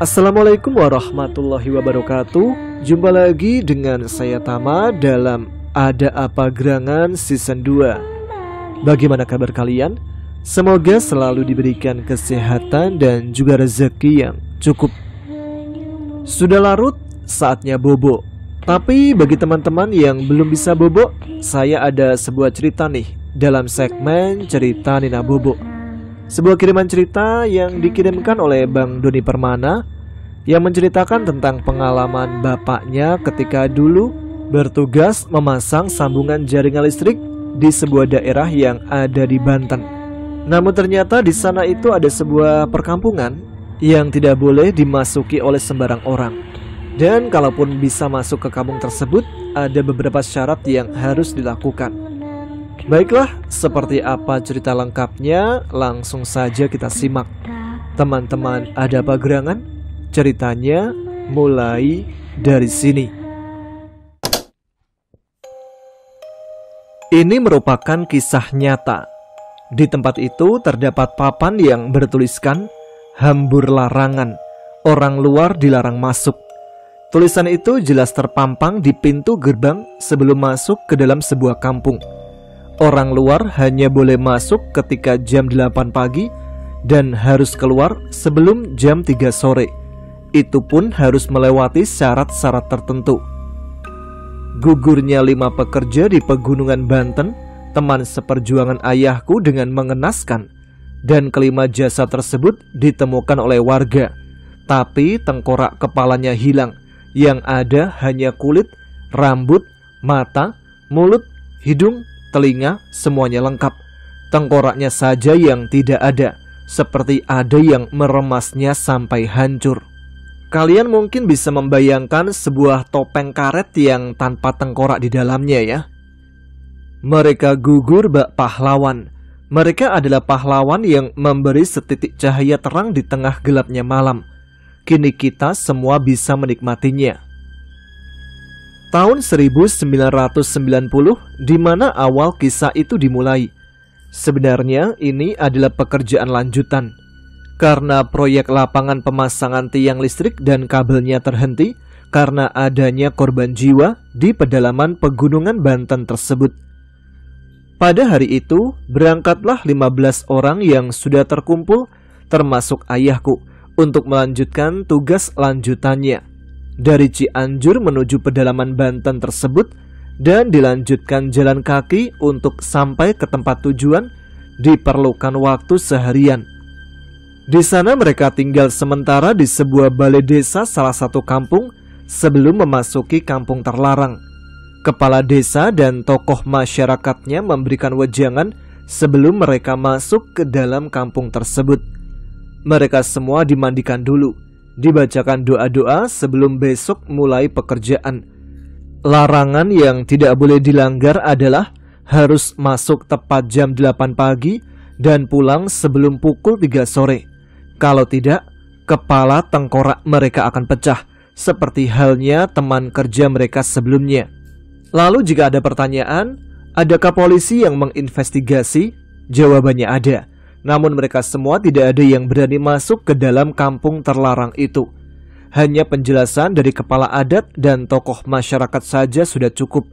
Assalamualaikum warahmatullahi wabarakatuh. Jumpa lagi dengan saya Tama dalam Ada Apa Gerangan Season 2. Bagaimana kabar kalian? Semoga selalu diberikan kesehatan dan juga rezeki yang cukup. Sudah larut, saatnya bobo. Tapi bagi teman-teman yang belum bisa bobo, saya ada sebuah cerita nih dalam segmen Cerita Nina Bobo. Sebuah kiriman cerita yang dikirimkan oleh Bang Doni Permana, yang menceritakan tentang pengalaman bapaknya ketika dulu bertugas memasang sambungan jaringan listrik di sebuah daerah yang ada di Banten. Namun ternyata di sana itu ada sebuah perkampungan yang tidak boleh dimasuki oleh sembarang orang. Dan kalaupun bisa masuk ke kampung tersebut, ada beberapa syarat yang harus dilakukan. Baiklah, seperti apa cerita lengkapnya, langsung saja kita simak. Teman-teman, ada apa gerangan? Ceritanya mulai dari sini. Ini merupakan kisah nyata. Di tempat itu terdapat papan yang bertuliskan hambur larangan, orang luar dilarang masuk. Tulisan itu jelas terpampang di pintu gerbang sebelum masuk ke dalam sebuah kampung. Orang luar hanya boleh masuk ketika jam 8 pagi dan harus keluar sebelum jam 3 sore. Itu pun harus melewati syarat-syarat tertentu. Gugurnya 5 pekerja di pegunungan Banten, teman seperjuangan ayahku dengan mengenaskan. Dan kelima jasad tersebut ditemukan oleh warga. Tapi tengkorak kepalanya hilang. Yang ada hanya kulit, rambut, mata, mulut, hidung, telinga, semuanya lengkap. Tengkoraknya saja yang tidak ada, seperti ada yang meremasnya sampai hancur. Kalian mungkin bisa membayangkan sebuah topeng karet yang tanpa tengkorak di dalamnya ya. Mereka gugur bak pahlawan. Mereka adalah pahlawan yang memberi setitik cahaya terang di tengah gelapnya malam. Kini kita semua bisa menikmatinya. Tahun 1990, di mana awal kisah itu dimulai. Sebenarnya ini adalah pekerjaan lanjutan. Karena proyek lapangan pemasangan tiang listrik dan kabelnya terhenti karena adanya korban jiwa di pedalaman pegunungan Banten tersebut. Pada hari itu, berangkatlah 15 orang yang sudah terkumpul, termasuk ayahku, untuk melanjutkan tugas lanjutannya. Dari Cianjur menuju pedalaman Banten tersebut dan dilanjutkan jalan kaki untuk sampai ke tempat tujuan diperlukan waktu seharian. Di sana mereka tinggal sementara di sebuah balai desa salah satu kampung sebelum memasuki kampung terlarang. Kepala desa dan tokoh masyarakatnya memberikan wejangan sebelum mereka masuk ke dalam kampung tersebut. Mereka semua dimandikan dulu, dibacakan doa-doa sebelum besok mulai pekerjaan. Larangan yang tidak boleh dilanggar adalah harus masuk tepat jam 8 pagi dan pulang sebelum pukul 3 sore. Kalau tidak, kepala tengkorak mereka akan pecah, seperti halnya teman kerja mereka sebelumnya. Lalu jika ada pertanyaan, adakah polisi yang menginvestigasi? Jawabannya ada. Namun mereka semua tidak ada yang berani masuk ke dalam kampung terlarang itu. Hanya penjelasan dari kepala adat dan tokoh masyarakat saja sudah cukup.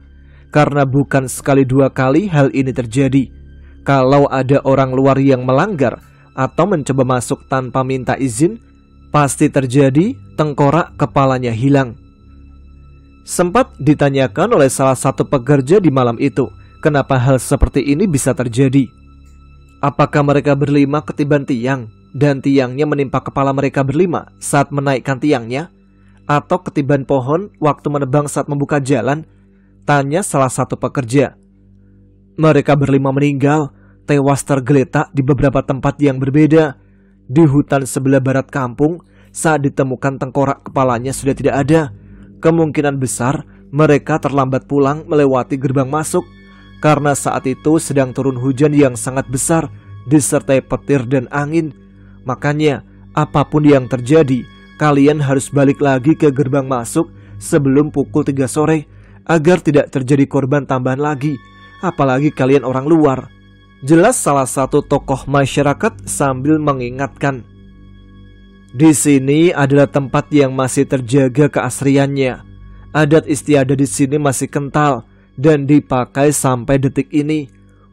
Karena bukan sekali dua kali hal ini terjadi. Kalau ada orang luar yang melanggar atau mencoba masuk tanpa minta izin, pasti terjadi tengkorak kepalanya hilang. Sempat ditanyakan oleh salah satu pekerja di malam itu, kenapa hal seperti ini bisa terjadi. Apakah mereka berlima ketiban tiang dan tiangnya menimpa kepala mereka berlima saat menaikkan tiangnya? Atau ketiban pohon waktu menebang saat membuka jalan? Tanya salah satu pekerja. Mereka berlima meninggal, tewas tergeletak di beberapa tempat yang berbeda. Di hutan sebelah barat kampung, saat ditemukan tengkorak kepalanya sudah tidak ada. Kemungkinan besar mereka terlambat pulang melewati gerbang masuk. Karena saat itu sedang turun hujan yang sangat besar disertai petir dan angin. Makanya apapun yang terjadi, kalian harus balik lagi ke gerbang masuk sebelum pukul 3 sore agar tidak terjadi korban tambahan lagi, apalagi kalian orang luar. Jelas salah satu tokoh masyarakat sambil mengingatkan. Di sini adalah tempat yang masih terjaga keasriannya. Adat istiadat di sini masih kental dan dipakai sampai detik ini.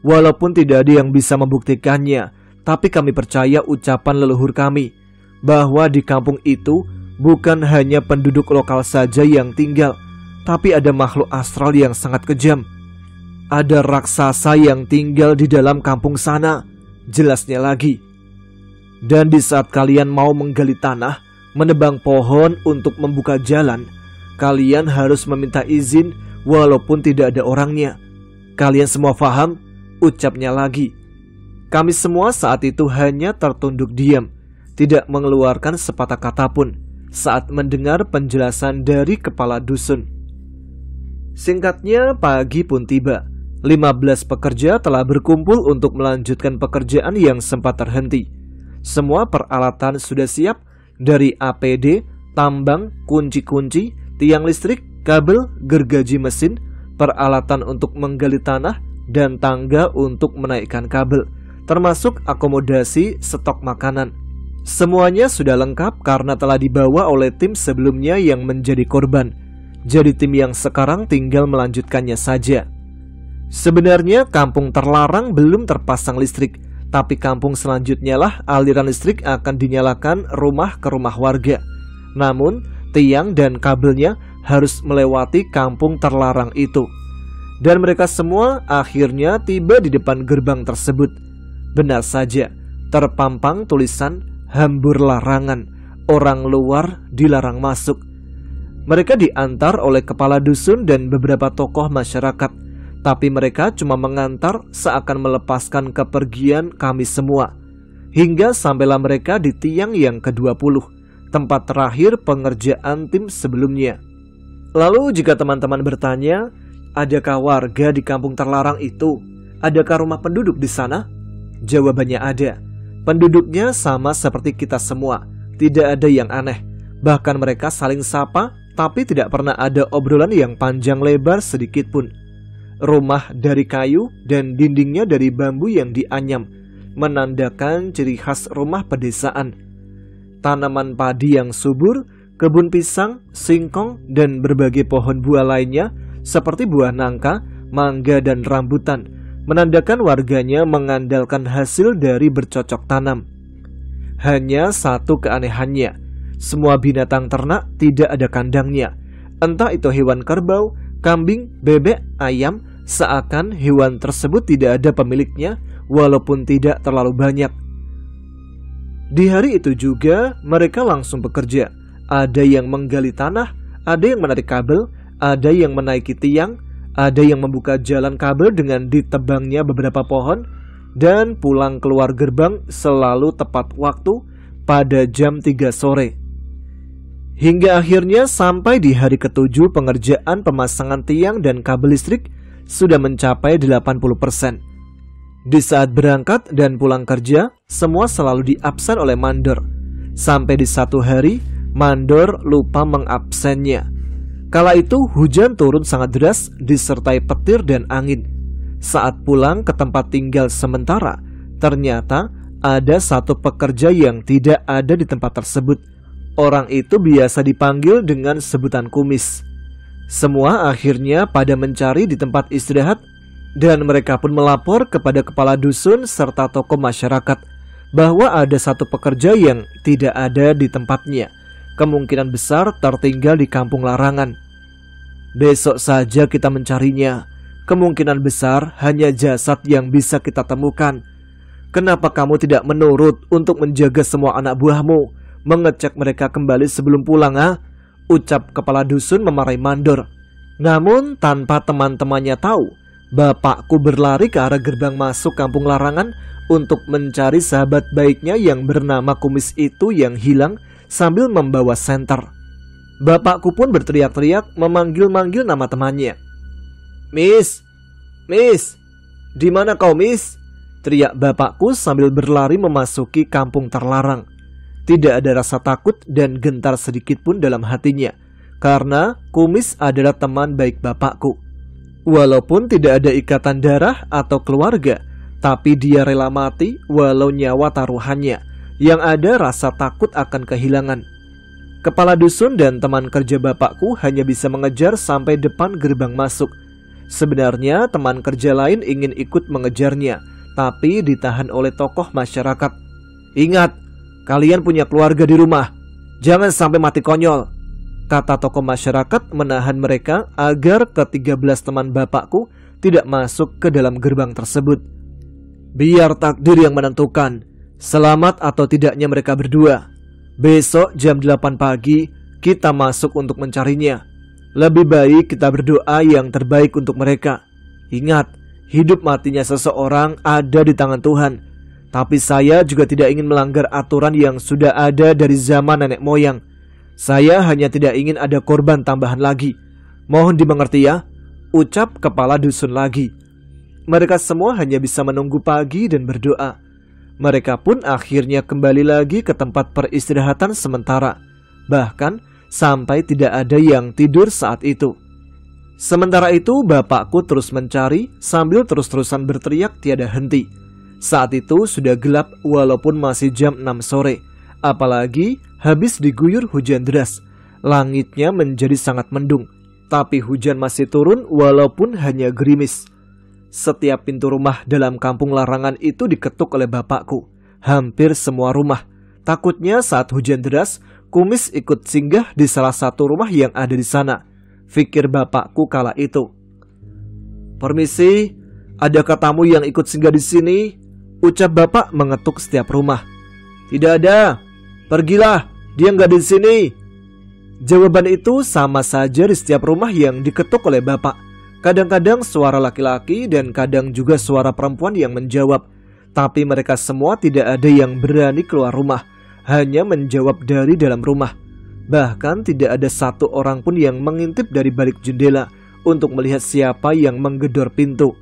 Walaupun tidak ada yang bisa membuktikannya, tapi kami percaya ucapan leluhur kami bahwa di kampung itu bukan hanya penduduk lokal saja yang tinggal, tapi ada makhluk astral yang sangat kejam. Ada raksasa yang tinggal di dalam kampung sana, jelasnya lagi. Dan di saat kalian mau menggali tanah, menebang pohon untuk membuka jalan, kalian harus meminta izin walaupun tidak ada orangnya. Kalian semua paham? Ucapnya lagi. Kami semua saat itu hanya tertunduk diam, tidak mengeluarkan sepatah kata pun saat mendengar penjelasan dari kepala dusun. Singkatnya, pagi pun tiba. 15 pekerja telah berkumpul untuk melanjutkan pekerjaan yang sempat terhenti. Semua peralatan sudah siap, dari APD, tambang, kunci-kunci, tiang listrik, kabel, gergaji mesin, peralatan untuk menggali tanah, dan tangga untuk menaikkan kabel, termasuk akomodasi stok makanan. Semuanya sudah lengkap karena telah dibawa oleh tim sebelumnya yang menjadi korban. Jadi tim yang sekarang tinggal melanjutkannya saja. Sebenarnya kampung terlarang belum terpasang listrik, tapi kampung selanjutnya lah aliran listrik akan dinyalakan rumah ke rumah warga. Namun tiang dan kabelnya harus melewati kampung terlarang itu. Dan mereka semua akhirnya tiba di depan gerbang tersebut. Benar saja, terpampang tulisan hambur larangan, orang luar dilarang masuk. Mereka diantar oleh kepala dusun dan beberapa tokoh masyarakat. Tapi mereka cuma mengantar seakan melepaskan kepergian kami semua. Hingga sampailah mereka di tiang yang ke-20, tempat terakhir pengerjaan tim sebelumnya. Lalu jika teman-teman bertanya, adakah warga di kampung terlarang itu? Adakah rumah penduduk di sana? Jawabannya ada. Penduduknya sama seperti kita semua. Tidak ada yang aneh. Bahkan mereka saling sapa, tapi tidak pernah ada obrolan yang panjang lebar sedikit pun. Rumah dari kayu dan dindingnya dari bambu yang dianyam, menandakan ciri khas rumah pedesaan. Tanaman padi yang subur, kebun pisang, singkong, dan berbagai pohon buah lainnya seperti buah nangka, mangga, dan rambutan, menandakan warganya mengandalkan hasil dari bercocok tanam. Hanya satu keanehannya, semua binatang ternak tidak ada kandangnya. Entah itu hewan kerbau, kambing, bebek, ayam, seakan hewan tersebut tidak ada pemiliknya walaupun tidak terlalu banyak. Di hari itu juga mereka langsung bekerja. Ada yang menggali tanah, ada yang menarik kabel, ada yang menaiki tiang, ada yang membuka jalan kabel dengan ditebangnya beberapa pohon, dan pulang keluar gerbang selalu tepat waktu pada jam 3 sore. Hingga akhirnya sampai di hari ke-7 pengerjaan pemasangan tiang dan kabel listrik sudah mencapai 80%. Di saat berangkat dan pulang kerja, semua selalu diabsen oleh mandor. Sampai di satu hari, mandor lupa mengabsennya. Kala itu hujan turun sangat deras disertai petir dan angin. Saat pulang ke tempat tinggal sementara, ternyata ada satu pekerja yang tidak ada di tempat tersebut. Orang itu biasa dipanggil dengan sebutan kumis. Semua akhirnya pada mencari di tempat istirahat, dan mereka pun melapor kepada kepala dusun serta tokoh masyarakat bahwa ada satu pekerja yang tidak ada di tempatnya. Kemungkinan besar tertinggal di kampung larangan. Besok saja kita mencarinya. Kemungkinan besar hanya jasad yang bisa kita temukan. Kenapa kamu tidak menurut untuk menjaga semua anak buahmu, mengecek mereka kembali sebelum pulang, ucap kepala dusun memarahi mandor. Namun tanpa teman-temannya tahu, bapakku berlari ke arah gerbang masuk kampung larangan untuk mencari sahabat baiknya yang bernama kumis itu yang hilang sambil membawa senter. Bapakku pun berteriak-teriak memanggil-manggil nama temannya. Miss, Miss, di mana kau, Miss? Teriak bapakku sambil berlari memasuki kampung terlarang. Tidak ada rasa takut dan gentar sedikit pun dalam hatinya, karena kumis adalah teman baik bapakku. Walaupun tidak ada ikatan darah atau keluarga, tapi dia rela mati walau nyawa taruhannya Yang ada rasa takut akan kehilangan. Kepala dusun dan teman kerja bapakku hanya bisa mengejar sampai depan gerbang masuk. Sebenarnya teman kerja lain ingin ikut mengejarnya, tapi ditahan oleh tokoh masyarakat. "Ingat, kalian punya keluarga di rumah. Jangan sampai mati konyol," kata tokoh masyarakat menahan mereka agar ke-13 teman bapakku tidak masuk ke dalam gerbang tersebut. "Biar takdir yang menentukan selamat atau tidaknya mereka berdua. Besok jam 8 pagi kita masuk untuk mencarinya. Lebih baik kita berdoa yang terbaik untuk mereka. Ingat, hidup matinya seseorang ada di tangan Tuhan. Tapi saya juga tidak ingin melanggar aturan yang sudah ada dari zaman nenek moyang. Saya hanya tidak ingin ada korban tambahan lagi. Mohon dimengerti ya," ucap kepala dusun lagi. Mereka semua hanya bisa menunggu pagi dan berdoa. Mereka pun akhirnya kembali lagi ke tempat peristirahatan sementara. Bahkan sampai tidak ada yang tidur saat itu. Sementara itu bapakku terus mencari sambil terus-terusan berteriak tiada henti. Saat itu sudah gelap walaupun masih jam 6 sore. Apalagi habis diguyur hujan deras. Langitnya menjadi sangat mendung. Tapi hujan masih turun walaupun hanya gerimis. Setiap pintu rumah dalam kampung larangan itu diketuk oleh bapakku. Hampir semua rumah. Takutnya saat hujan deras, kumis ikut singgah di salah satu rumah yang ada di sana. Fikir bapakku kala itu. "Permisi, adakah tamu yang ikut singgah di sini?" ucap bapak mengetuk setiap rumah. "Tidak ada. Pergilah, dia nggak di sini." Jawaban itu sama saja di setiap rumah yang diketuk oleh bapak. Kadang-kadang suara laki-laki dan kadang juga suara perempuan yang menjawab. Tapi mereka semua tidak ada yang berani keluar rumah, hanya menjawab dari dalam rumah. Bahkan tidak ada satu orang pun yang mengintip dari balik jendela untuk melihat siapa yang menggedor pintu.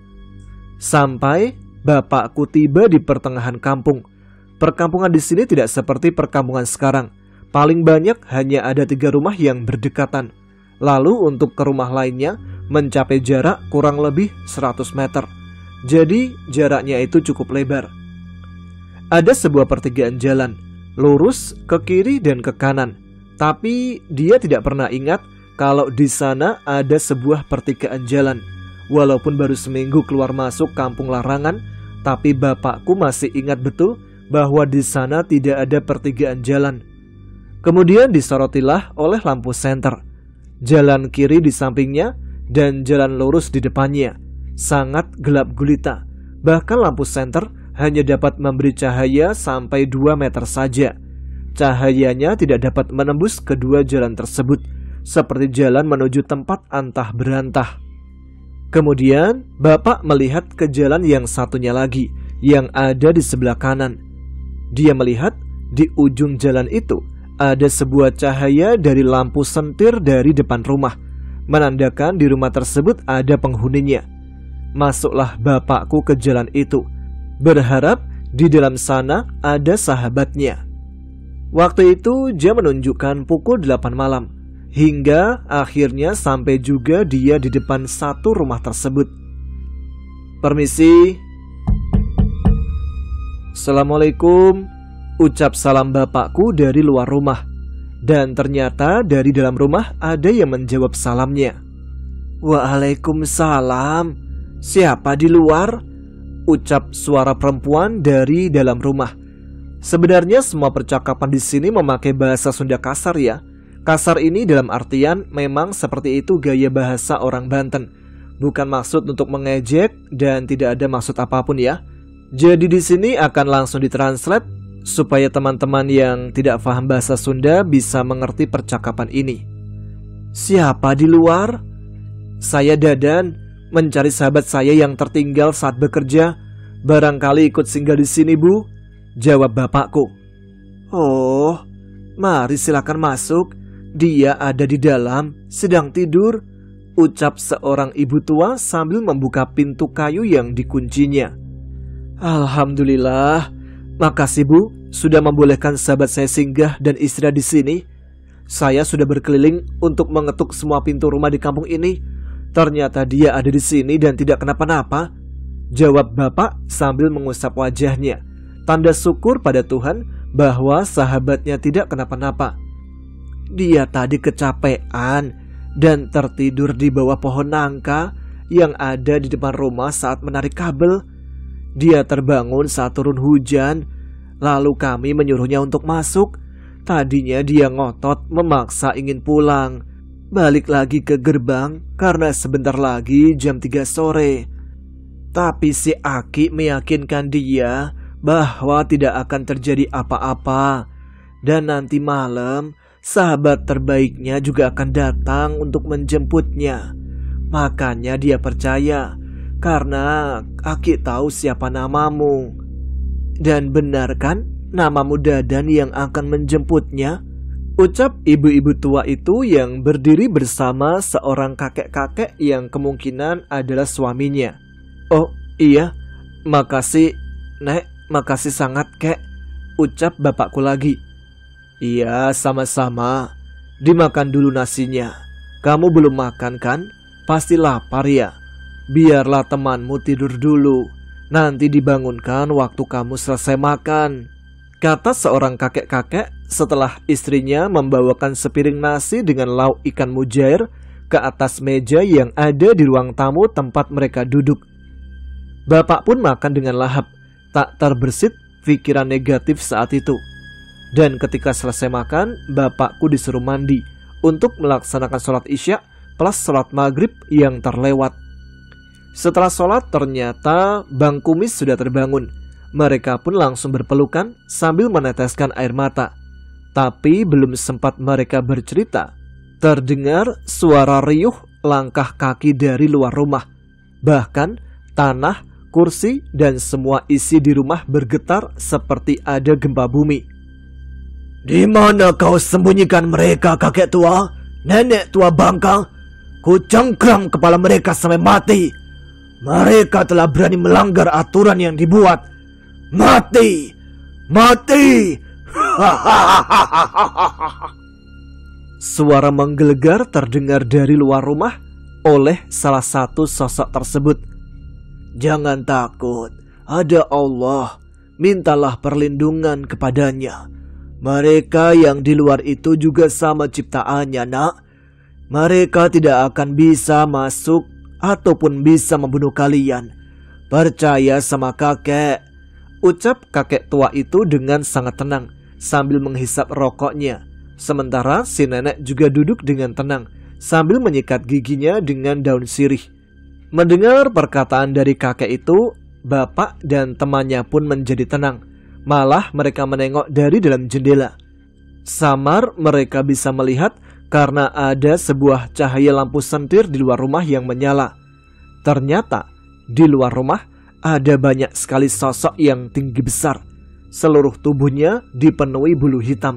Sampai bapakku tiba di pertengahan kampung. Perkampungan di sini tidak seperti perkampungan sekarang. Paling banyak hanya ada 3 rumah yang berdekatan. Lalu untuk ke rumah lainnya mencapai jarak kurang lebih 100 meter. Jadi jaraknya itu cukup lebar. Ada sebuah pertigaan jalan, lurus ke kiri dan ke kanan. Tapi dia tidak pernah ingat kalau di sana ada sebuah pertigaan jalan. Walaupun baru seminggu keluar masuk kampung larangan, tapi bapakku masih ingat betul bahwa di sana tidak ada pertigaan jalan. Kemudian disorotilah oleh lampu senter. Jalan kiri di sampingnya dan jalan lurus di depannya. Sangat gelap gulita. Bahkan lampu senter hanya dapat memberi cahaya sampai 2 meter saja. Cahayanya tidak dapat menembus kedua jalan tersebut, seperti jalan menuju tempat antah berantah. Kemudian bapak melihat ke jalan yang satunya lagi, yang ada di sebelah kanan. Dia melihat di ujung jalan itu ada sebuah cahaya dari lampu sentir dari depan rumah, menandakan di rumah tersebut ada penghuninya. Masuklah bapakku ke jalan itu, berharap di dalam sana ada sahabatnya. Waktu itu jam menunjukkan pukul 8 malam, hingga akhirnya sampai juga dia di depan satu rumah tersebut. "Permisi." "Assalamualaikum," ucap salam bapakku dari luar rumah. Dan ternyata dari dalam rumah ada yang menjawab salamnya. "Waalaikumsalam. Siapa di luar?" ucap suara perempuan dari dalam rumah. Sebenarnya semua percakapan di sini memakai bahasa Sunda kasar ya. Kasar ini dalam artian memang seperti itu gaya bahasa orang Banten. Bukan maksud untuk mengejek dan tidak ada maksud apapun ya. Jadi di sini akan langsung ditranslate supaya teman-teman yang tidak paham bahasa Sunda bisa mengerti percakapan ini. "Siapa di luar?" "Saya Dadan, mencari sahabat saya yang tertinggal saat bekerja. Barangkali ikut singgah di sini, Bu," jawab bapakku. "Oh, mari silakan masuk. Dia ada di dalam, sedang tidur," ucap seorang ibu tua sambil membuka pintu kayu yang dikuncinya. "Alhamdulillah. Makasih Bu, sudah membolehkan sahabat saya singgah dan istirahat di sini. Saya sudah berkeliling untuk mengetuk semua pintu rumah di kampung ini. Ternyata dia ada di sini dan tidak kenapa-napa," jawab bapak sambil mengusap wajahnya. Tanda syukur pada Tuhan bahwa sahabatnya tidak kenapa-napa. Dia tadi kecapean dan tertidur di bawah pohon nangka yang ada di depan rumah saat menarik kabel. Dia terbangun saat turun hujan, lalu kami menyuruhnya untuk masuk. Tadinya dia ngotot memaksa ingin pulang, balik lagi ke gerbang karena sebentar lagi jam 3 sore. Tapi si Aki meyakinkan dia bahwa tidak akan terjadi apa-apa, dan nanti malam sahabat terbaiknya juga akan datang untuk menjemputnya. Makanya dia percaya, karena Aki tahu siapa namamu. Dan benar kan namamu Dadan yang akan menjemputnya? Ucap ibu-ibu tua itu yang berdiri bersama seorang kakek-kakek yang kemungkinan adalah suaminya. Oh iya, makasih Nek, makasih sangat kek, ucap bapakku lagi. Iya, sama-sama. Dimakan dulu nasinya. Kamu belum makan kan? Pasti lapar ya. Biarlah temanmu tidur dulu. Nanti dibangunkan waktu kamu selesai makan, kata seorang kakek-kakek setelah istrinya membawakan sepiring nasi dengan lauk ikan mujair ke atas meja yang ada di ruang tamu tempat mereka duduk. Bapak pun makan dengan lahap, tak terbersit pikiran negatif saat itu. Dan ketika selesai makan, bapakku disuruh mandi untuk melaksanakan sholat isya plus sholat maghrib yang terlewat. Setelah sholat ternyata Bang Kumis sudah terbangun. Mereka pun langsung berpelukan sambil meneteskan air mata. Tapi belum sempat mereka bercerita, terdengar suara riuh langkah kaki dari luar rumah. Bahkan tanah, kursi, dan semua isi di rumah bergetar seperti ada gempa bumi. Di mana kau sembunyikan mereka, kakek tua, nenek tua bangkang? Ku cengkram kepala mereka sampai mati. Mereka telah berani melanggar aturan yang dibuat. Mati! Mati! Suara menggelegar terdengar dari luar rumah oleh salah satu sosok tersebut. Jangan takut, ada Allah. Mintalah perlindungan kepadanya. Mereka yang di luar itu juga sama ciptaannya, nak. Mereka tidak akan bisa masuk ataupun bisa membunuh kalian. Percaya sama kakek, ucap kakek tua itu dengan sangat tenang sambil menghisap rokoknya. Sementara si nenek juga duduk dengan tenang sambil menyikat giginya dengan daun sirih. Mendengar perkataan dari kakek itu, bapak dan temannya pun menjadi tenang. Malah mereka menengok dari dalam jendela. Samar mereka bisa melihat karena ada sebuah cahaya lampu sentir di luar rumah yang menyala. Ternyata di luar rumah ada banyak sekali sosok yang tinggi besar. Seluruh tubuhnya dipenuhi bulu hitam.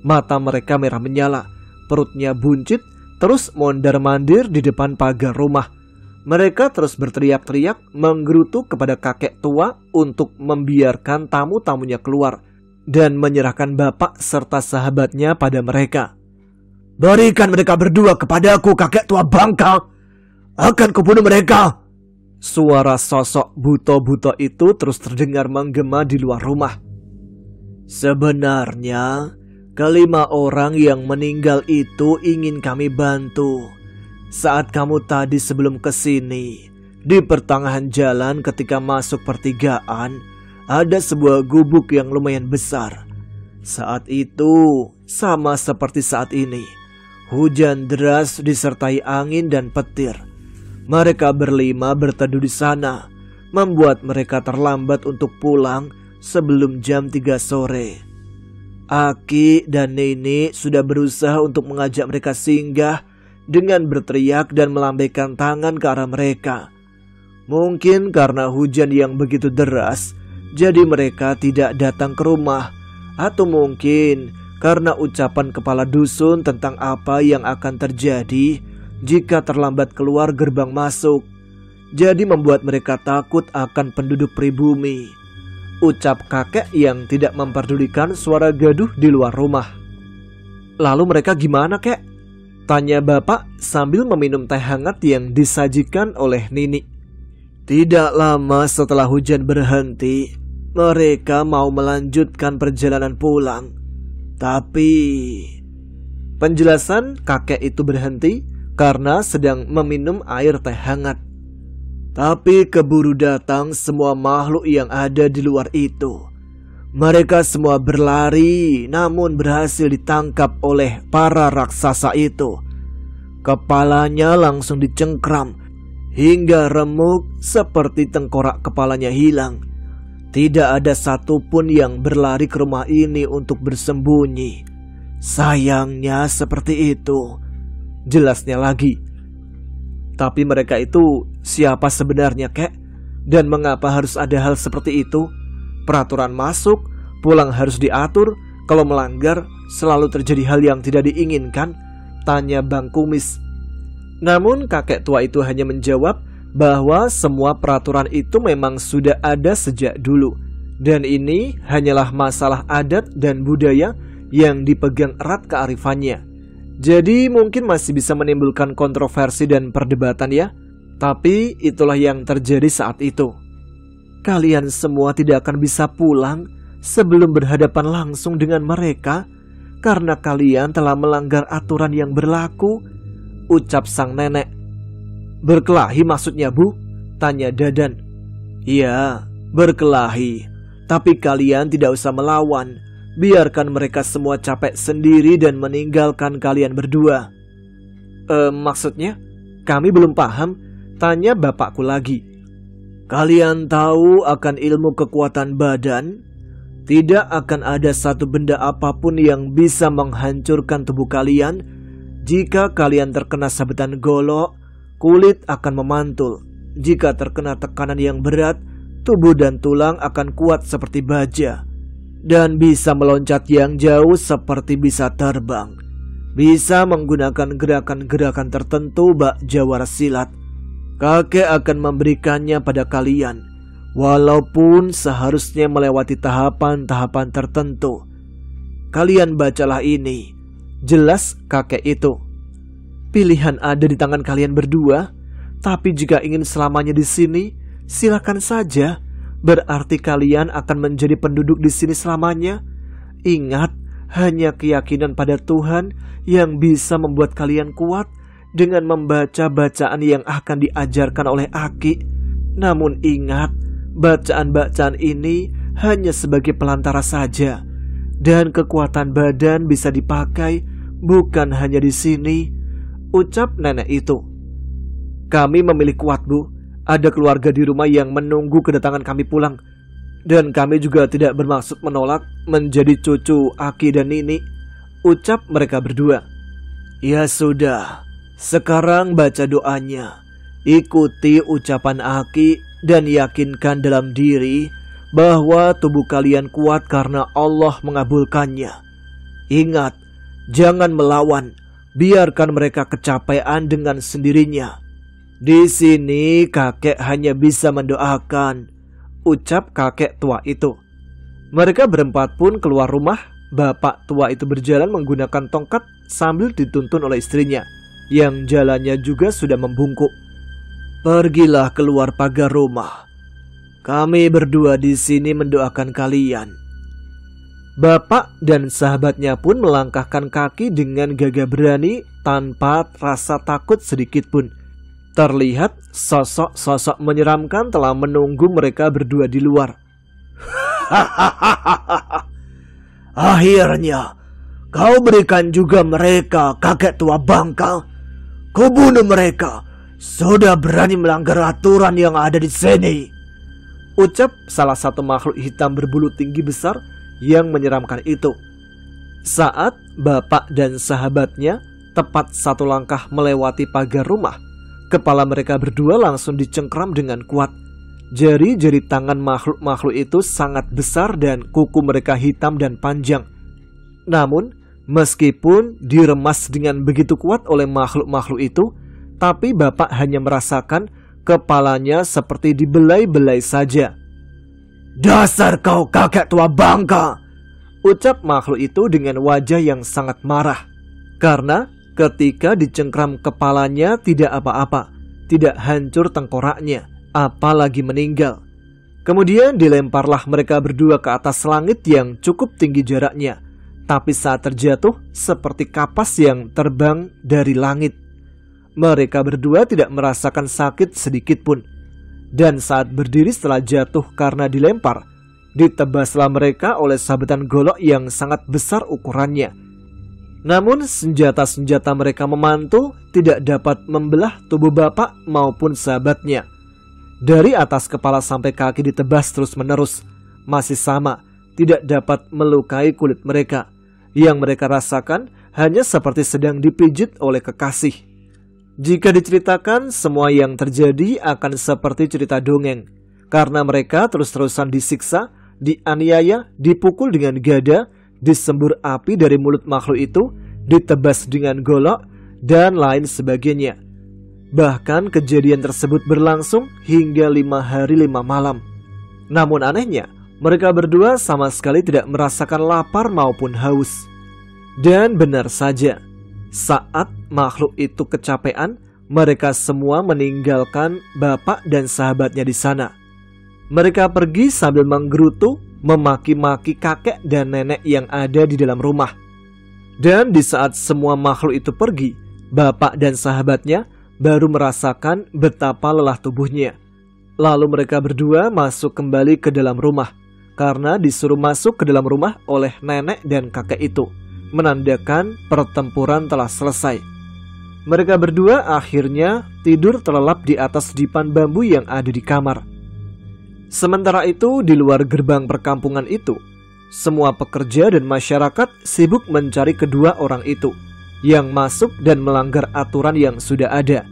Mata mereka merah menyala, perutnya buncit, terus mondar-mandir di depan pagar rumah. Mereka terus berteriak-teriak menggerutu kepada kakek tua untuk membiarkan tamu-tamunya keluar dan menyerahkan bapak serta sahabatnya pada mereka. Berikan mereka berdua kepadaku, kakek tua bangkal. Akan kubunuh mereka. Suara sosok buto-buto itu terus terdengar menggema di luar rumah. Sebenarnya, kelima orang yang meninggal itu ingin kami bantu. Saat kamu tadi sebelum kesini, di pertengahan jalan ketika masuk pertigaan, ada sebuah gubuk yang lumayan besar. Saat itu, sama seperti saat ini, hujan deras disertai angin dan petir. Mereka berlima berteduh di sana, membuat mereka terlambat untuk pulang sebelum jam 3 sore. Aki dan Nini sudah berusaha untuk mengajak mereka singgah dengan berteriak dan melambaikan tangan ke arah mereka. Mungkin karena hujan yang begitu deras, jadi mereka tidak datang ke rumah. Atau mungkin karena ucapan kepala dusun tentang apa yang akan terjadi jika terlambat keluar gerbang masuk. Jadi membuat mereka takut akan penduduk pribumi. Ucap kakek yang tidak memperdulikan suara gaduh di luar rumah. Lalu mereka gimana, kek? Tanya bapak sambil meminum teh hangat yang disajikan oleh Nini. Tidak lama setelah hujan berhenti, mereka mau melanjutkan perjalanan pulang. Tapi penjelasan kakek itu berhenti karena sedang meminum air teh hangat. Tapi keburu datang semua makhluk yang ada di luar itu. Mereka semua berlari, namun berhasil ditangkap oleh para raksasa itu. Kepalanya langsung dicengkram hingga remuk seperti tengkorak kepalanya hilang. Tidak ada satupun yang berlari ke rumah ini untuk bersembunyi. Sayangnya seperti itu. Jelasnya lagi. Tapi mereka itu siapa sebenarnya, kek? Dan mengapa harus ada hal seperti itu? Peraturan masuk, pulang harus diatur. Kalau melanggar, selalu terjadi hal yang tidak diinginkan, tanya Bang Kumis. Namun kakek tua itu hanya menjawab bahwa semua peraturan itu memang sudah ada sejak dulu. Dan ini hanyalah masalah adat dan budaya yang dipegang erat kearifannya. Jadi mungkin masih bisa menimbulkan kontroversi dan perdebatan ya. Tapi itulah yang terjadi saat itu. Kalian semua tidak akan bisa pulang sebelum berhadapan langsung dengan mereka karena kalian telah melanggar aturan yang berlaku, ucap sang nenek. Berkelahi maksudnya, Bu? Tanya Dadan. Iya, berkelahi. Tapi kalian tidak usah melawan. Biarkan mereka semua capek sendiri dan meninggalkan kalian berdua. Maksudnya? Kami belum paham, tanya bapakku lagi. Kalian tahu akan ilmu kekuatan badan? Tidak akan ada satu benda apapun yang bisa menghancurkan tubuh kalian. Jika kalian terkena sabetan golok, kulit akan memantul. Jika terkena tekanan yang berat, tubuh dan tulang akan kuat seperti baja. Dan bisa meloncat yang jauh seperti bisa terbang. Bisa menggunakan gerakan-gerakan tertentu bak jawara silat. Kakek akan memberikannya pada kalian, walaupun seharusnya melewati tahapan-tahapan tertentu. Kalian bacalah ini, jelas kakek itu. Pilihan ada di tangan kalian berdua, tapi jika ingin selamanya di sini, silakan saja. Berarti kalian akan menjadi penduduk di sini selamanya. Ingat, hanya keyakinan pada Tuhan yang bisa membuat kalian kuat dengan membaca bacaan yang akan diajarkan oleh Aki. Namun ingat, bacaan-bacaan ini hanya sebagai pelantara saja. Dan kekuatan badan bisa dipakai bukan hanya di sini, ucap nenek itu. Kami memilih kuat, Bu. Ada keluarga di rumah yang menunggu kedatangan kami pulang. Dan kami juga tidak bermaksud menolak menjadi cucu Aki dan Nini, ucap mereka berdua. Ya sudah, sekarang baca doanya. Ikuti ucapan Aki dan yakinkan dalam diri bahwa tubuh kalian kuat karena Allah mengabulkannya. Ingat, jangan melawan. Biarkan mereka kecapean dengan sendirinya. Di sini kakek hanya bisa mendoakan, ucap kakek tua itu. Mereka berempat pun keluar rumah. Bapak tua itu berjalan menggunakan tongkat sambil dituntun oleh istrinya, yang jalannya juga sudah membungkuk. Pergilah keluar pagar rumah. Kami berdua di sini mendoakan kalian. Bapak dan sahabatnya pun melangkahkan kaki dengan gagah berani tanpa rasa takut sedikit pun. Terlihat sosok-sosok menyeramkan telah menunggu mereka berdua di luar. Akhirnya, kau berikan juga mereka kakek tua bangka. Kau bunuh mereka. Sudah berani melanggar aturan yang ada di sini, ucap salah satu makhluk hitam berbulu tinggi besar yang menyeramkan itu. Saat bapak dan sahabatnya tepat satu langkah melewati pagar rumah, kepala mereka berdua langsung dicengkram dengan kuat. Jari-jari tangan makhluk-makhluk itu sangat besar dan kuku mereka hitam dan panjang. Namun, meskipun diremas dengan begitu kuat oleh makhluk-makhluk itu, tapi bapak hanya merasakan kepalanya seperti dibelai-belai saja. Dasar kau kakek tua bangka, ucap makhluk itu dengan wajah yang sangat marah. Karena ketika dicengkram kepalanya tidak apa-apa, tidak hancur tengkoraknya, apalagi meninggal. Kemudian dilemparlah mereka berdua ke atas langit yang cukup tinggi jaraknya. Tapi saat terjatuh seperti kapas yang terbang dari langit. Mereka berdua tidak merasakan sakit sedikit pun. Dan saat berdiri setelah jatuh karena dilempar, ditebaslah mereka oleh sabetan golok yang sangat besar ukurannya. Namun senjata-senjata mereka memantul tidak dapat membelah tubuh bapak maupun sahabatnya. Dari atas kepala sampai kaki ditebas terus-menerus, masih sama, tidak dapat melukai kulit mereka. Yang mereka rasakan hanya seperti sedang dipijit oleh kekasih. Jika diceritakan, semua yang terjadi akan seperti cerita dongeng. Karena mereka terus-terusan disiksa, dianiaya, dipukul dengan gada, disembur api dari mulut makhluk itu, ditebas dengan golok, dan lain sebagainya. Bahkan kejadian tersebut berlangsung hingga 5 hari 5 malam. Namun anehnya, mereka berdua sama sekali tidak merasakan lapar maupun haus. Dan benar saja, saat makhluk itu kecapean, mereka semua meninggalkan bapak dan sahabatnya di sana. Mereka pergi sambil menggerutu, memaki-maki kakek dan nenek yang ada di dalam rumah. Dan di saat semua makhluk itu pergi, bapak dan sahabatnya baru merasakan betapa lelah tubuhnya. Lalu mereka berdua masuk kembali ke dalam rumah, karena disuruh masuk ke dalam rumah oleh nenek dan kakek itu, menandakan pertempuran telah selesai. Mereka berdua akhirnya tidur terlelap di atas dipan bambu yang ada di kamar. Sementara itu di luar gerbang perkampungan itu, semua pekerja dan masyarakat sibuk mencari kedua orang itu yang masuk dan melanggar aturan yang sudah ada.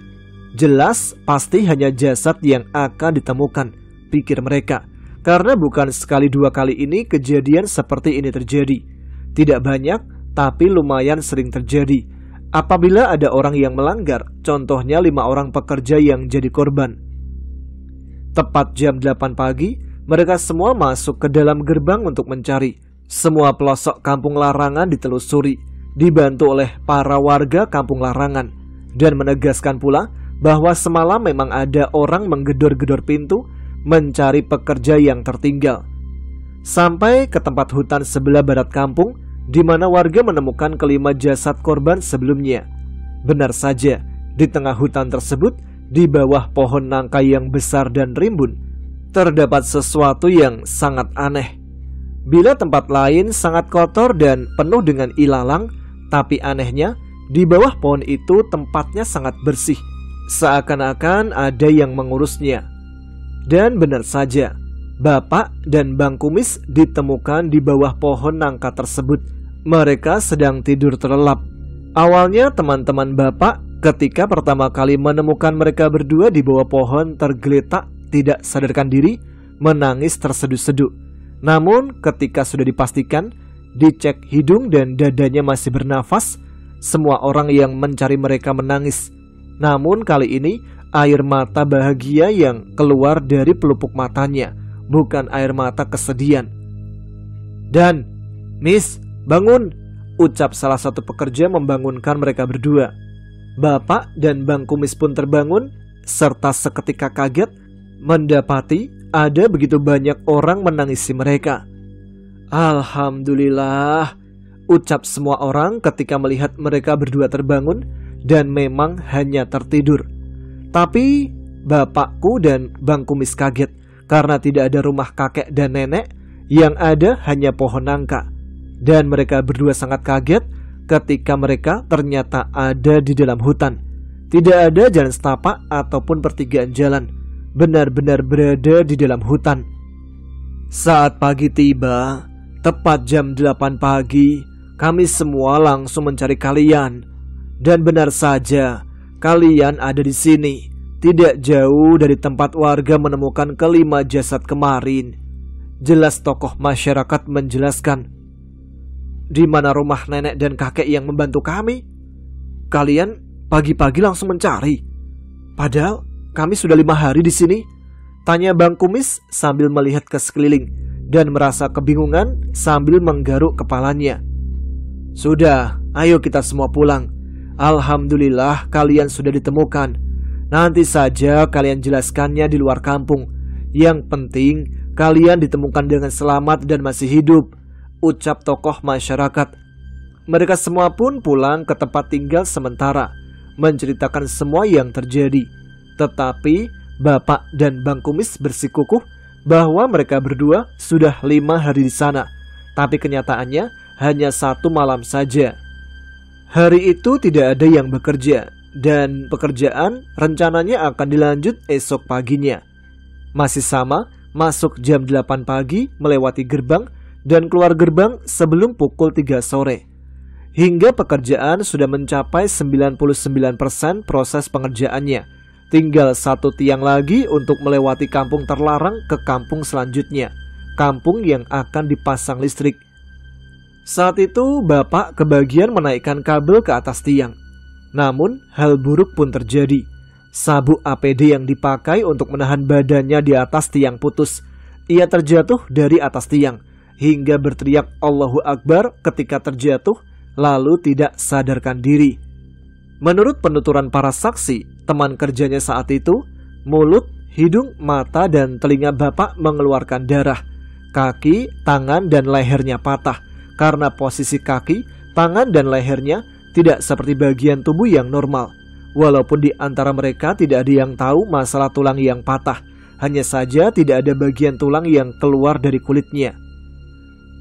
Jelas pasti hanya jasad yang akan ditemukan, pikir mereka. Karena bukan sekali dua kali ini kejadian seperti ini terjadi. Tidak banyak, tapi lumayan sering terjadi. Apabila ada orang yang melanggar, contohnya 5 orang pekerja yang jadi korban. Tepat jam 8 pagi, mereka semua masuk ke dalam gerbang untuk mencari. Semua pelosok kampung Larangan ditelusuri, dibantu oleh para warga kampung Larangan, dan menegaskan pula bahwa semalam memang ada orang menggedor-gedor pintu mencari pekerja yang tertinggal. Sampai ke tempat hutan sebelah barat kampung, di mana warga menemukan kelima jasad korban sebelumnya. Benar saja, di tengah hutan tersebut, di bawah pohon nangka yang besar dan rimbun, terdapat sesuatu yang sangat aneh. Bila tempat lain sangat kotor dan penuh dengan ilalang, tapi anehnya, di bawah pohon itu tempatnya sangat bersih, seakan-akan ada yang mengurusnya. Dan benar saja, bapak dan Bang Kumis ditemukan di bawah pohon nangka tersebut. Mereka sedang tidur terlelap. Awalnya teman-teman bapak ketika pertama kali menemukan mereka berdua di bawah pohon tergeletak, tidak sadarkan diri, menangis terseduh-seduh. Namun ketika sudah dipastikan, dicek hidung dan dadanya masih bernafas, semua orang yang mencari mereka menangis. Namun kali ini air mata bahagia yang keluar dari pelupuk matanya, bukan air mata kesedihan. Dan, "Miss, bangun!" ucap salah satu pekerja membangunkan mereka berdua. Bapak dan Bang Kumis pun terbangun, serta seketika kaget mendapati ada begitu banyak orang menangisi mereka. "Alhamdulillah," ucap semua orang ketika melihat mereka berdua terbangun dan memang hanya tertidur. Tapi bapakku dan Bang Kumis kaget karena tidak ada rumah kakek dan nenek, yang ada hanya pohon nangka. Dan mereka berdua sangat kaget ketika mereka ternyata ada di dalam hutan. Tidak ada jalan setapak ataupun pertigaan jalan, benar-benar berada di dalam hutan. Saat pagi tiba, tepat jam 8 pagi, kami semua langsung mencari kalian. Dan benar saja, kalian ada di sini, tidak jauh dari tempat warga menemukan kelima jasad kemarin. Jelas tokoh masyarakat menjelaskan. "Di mana rumah nenek dan kakek yang membantu kami? Kalian pagi-pagi langsung mencari. Padahal kami sudah 5 hari di sini," tanya Bang Kumis sambil melihat ke sekeliling dan merasa kebingungan sambil menggaruk kepalanya. "Sudah, ayo kita semua pulang. Alhamdulillah kalian sudah ditemukan. Nanti saja kalian jelaskannya di luar kampung. Yang penting kalian ditemukan dengan selamat dan masih hidup," ucap tokoh masyarakat. Mereka semua pun pulang ke tempat tinggal sementara, menceritakan semua yang terjadi. Tetapi Bapak dan Bang Kumis bersikukuh bahwa mereka berdua sudah 5 hari di sana, tapi kenyataannya hanya 1 malam saja. Hari itu tidak ada yang bekerja, dan pekerjaan rencananya akan dilanjut esok paginya. Masih sama, masuk jam 8 pagi, melewati gerbang, dan keluar gerbang sebelum pukul 3 sore. Hingga pekerjaan sudah mencapai 99% proses pengerjaannya. Tinggal 1 tiang lagi untuk melewati kampung terlarang ke kampung selanjutnya, kampung yang akan dipasang listrik. Saat itu Bapak kebagian menaikkan kabel ke atas tiang. Namun hal buruk pun terjadi. Sabuk APD yang dipakai untuk menahan badannya di atas tiang putus. Ia terjatuh dari atas tiang hingga berteriak Allahu Akbar ketika terjatuh, lalu tidak sadarkan diri. Menurut penuturan para saksi, teman kerjanya saat itu, mulut, hidung, mata, dan telinga Bapak mengeluarkan darah. Kaki, tangan, dan lehernya patah karena posisi kaki, tangan, dan lehernya tidak seperti bagian tubuh yang normal. Walaupun di antara mereka tidak ada yang tahu masalah tulang yang patah, hanya saja tidak ada bagian tulang yang keluar dari kulitnya.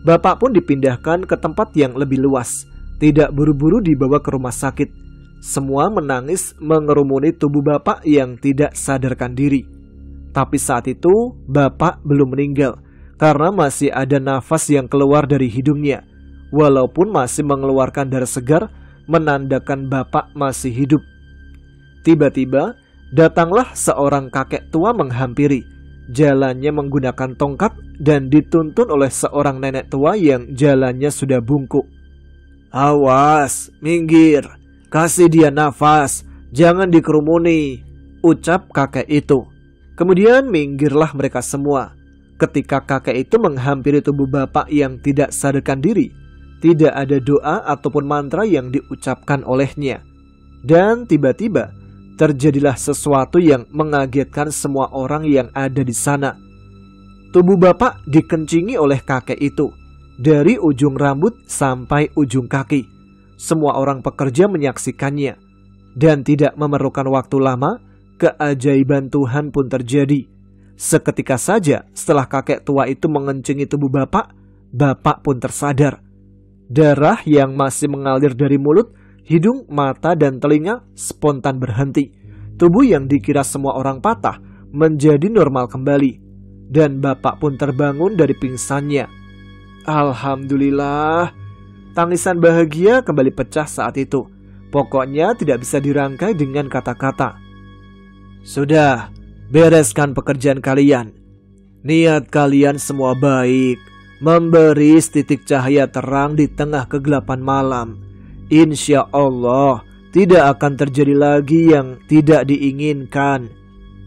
Bapak pun dipindahkan ke tempat yang lebih luas, tidak buru-buru dibawa ke rumah sakit. Semua menangis mengerumuni tubuh Bapak yang tidak sadarkan diri. Tapi saat itu Bapak belum meninggal, karena masih ada nafas yang keluar dari hidungnya. Walaupun masih mengeluarkan darah segar, menandakan Bapak masih hidup. Tiba-tiba datanglah seorang kakek tua menghampiri. Jalannya menggunakan tongkat dan dituntun oleh seorang nenek tua yang jalannya sudah bungkuk. "Awas, minggir, kasih dia nafas, jangan dikerumuni," ucap kakek itu. Kemudian minggirlah mereka semua. Ketika kakek itu menghampiri tubuh Bapak yang tidak sadarkan diri, tidak ada doa ataupun mantra yang diucapkan olehnya. Dan tiba-tiba terjadilah sesuatu yang mengagetkan semua orang yang ada di sana. Tubuh Bapak dikencingi oleh kakek itu, dari ujung rambut sampai ujung kaki. Semua orang pekerja menyaksikannya. Dan tidak memerlukan waktu lama, keajaiban Tuhan pun terjadi. Seketika saja setelah kakek tua itu mengencingi tubuh Bapak, Bapak pun tersadar. Darah yang masih mengalir dari mulut, hidung, mata, dan telinga spontan berhenti. Tubuh yang dikira semua orang patah menjadi normal kembali. Dan Bapak pun terbangun dari pingsannya. Alhamdulillah. Tangisan bahagia kembali pecah saat itu. Pokoknya tidak bisa dirangkai dengan kata-kata. "Sudah, bereskan pekerjaan kalian. Niat kalian semua baik, memberi titik cahaya terang di tengah kegelapan malam. Insya Allah tidak akan terjadi lagi yang tidak diinginkan,"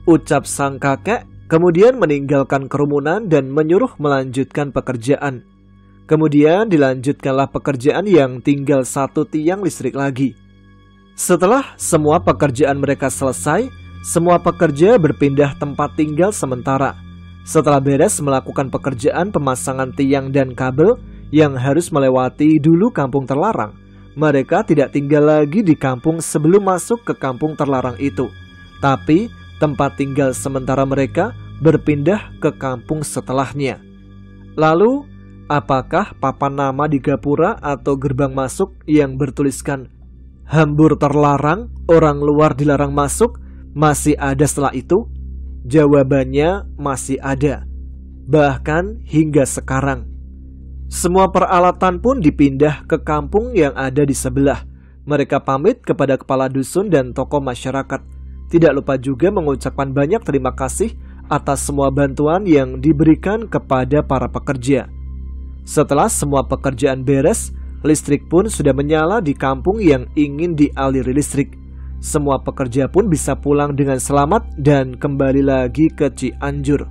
ucap sang kakek, kemudian meninggalkan kerumunan dan menyuruh melanjutkan pekerjaan. Kemudian dilanjutkanlah pekerjaan yang tinggal 1 tiang listrik lagi. Setelah semua pekerjaan mereka selesai, semua pekerja berpindah tempat tinggal sementara. Setelah beres melakukan pekerjaan pemasangan tiang dan kabel yang harus melewati dulu kampung terlarang, mereka tidak tinggal lagi di kampung sebelum masuk ke kampung terlarang itu. Tapi tempat tinggal sementara mereka berpindah ke kampung setelahnya. Lalu, apakah papan nama di gapura atau gerbang masuk yang bertuliskan "Hambur terlarang, orang luar dilarang masuk" masih ada setelah itu? Jawabannya masih ada. Bahkan hingga sekarang. Semua peralatan pun dipindah ke kampung yang ada di sebelah. Mereka pamit kepada kepala dusun dan tokoh masyarakat. Tidak lupa juga mengucapkan banyak terima kasih atas semua bantuan yang diberikan kepada para pekerja. Setelah semua pekerjaan beres, listrik pun sudah menyala di kampung yang ingin dialiri listrik. Semua pekerja pun bisa pulang dengan selamat dan kembali lagi ke Cianjur.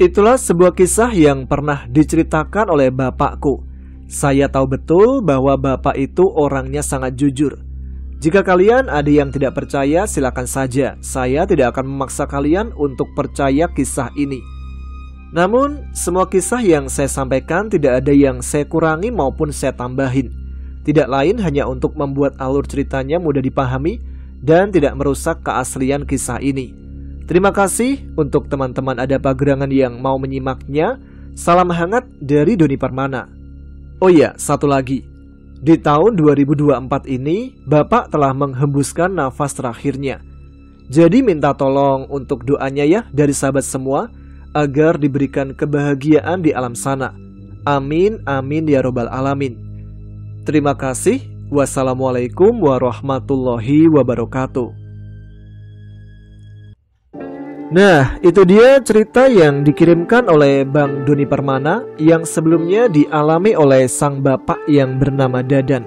Itulah sebuah kisah yang pernah diceritakan oleh bapakku. Saya tahu betul bahwa bapak itu orangnya sangat jujur. Jika kalian ada yang tidak percaya, silakan saja. Saya tidak akan memaksa kalian untuk percaya kisah ini. Namun, semua kisah yang saya sampaikan tidak ada yang saya kurangi maupun saya tambahin. Tidak lain hanya untuk membuat alur ceritanya mudah dipahami dan tidak merusak keaslian kisah ini. Terima kasih untuk teman-teman Adapa Gerangan yang mau menyimaknya. Salam hangat dari Doni Permana. Oh iya, satu lagi. Di tahun 2024 ini, Bapak telah menghembuskan nafas terakhirnya. Jadi minta tolong untuk doanya ya dari sahabat semua, agar diberikan kebahagiaan di alam sana. Amin, amin ya robbal alamin. Terima kasih. Wassalamualaikum warahmatullahi wabarakatuh. Nah, itu dia cerita yang dikirimkan oleh Bang Doni Permana yang sebelumnya dialami oleh sang bapak yang bernama Dadan.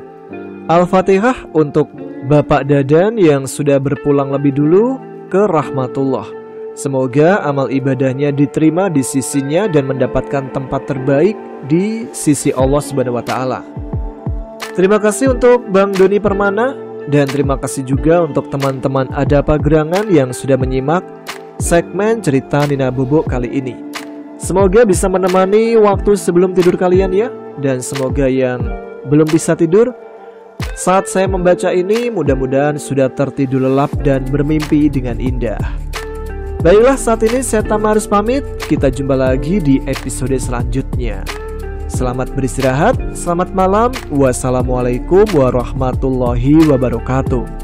Al-Fatihah untuk Bapak Dadan yang sudah berpulang lebih dulu ke rahmatullah. Semoga amal ibadahnya diterima di sisinya dan mendapatkan tempat terbaik di sisi Allah Subhanahu wa Ta'ala. Terima kasih untuk Bang Doni Permana dan terima kasih juga untuk teman-teman Adapa Gerangan yang sudah menyimak segmen cerita Nina Bobo kali ini. Semoga bisa menemani waktu sebelum tidur kalian ya. Dan semoga yang belum bisa tidur, saat saya membaca ini mudah-mudahan sudah tertidur lelap dan bermimpi dengan indah. Baiklah, saat ini saya Tama harus pamit. Kita jumpa lagi di episode selanjutnya. Selamat beristirahat, selamat malam. Wassalamualaikum warahmatullahi wabarakatuh.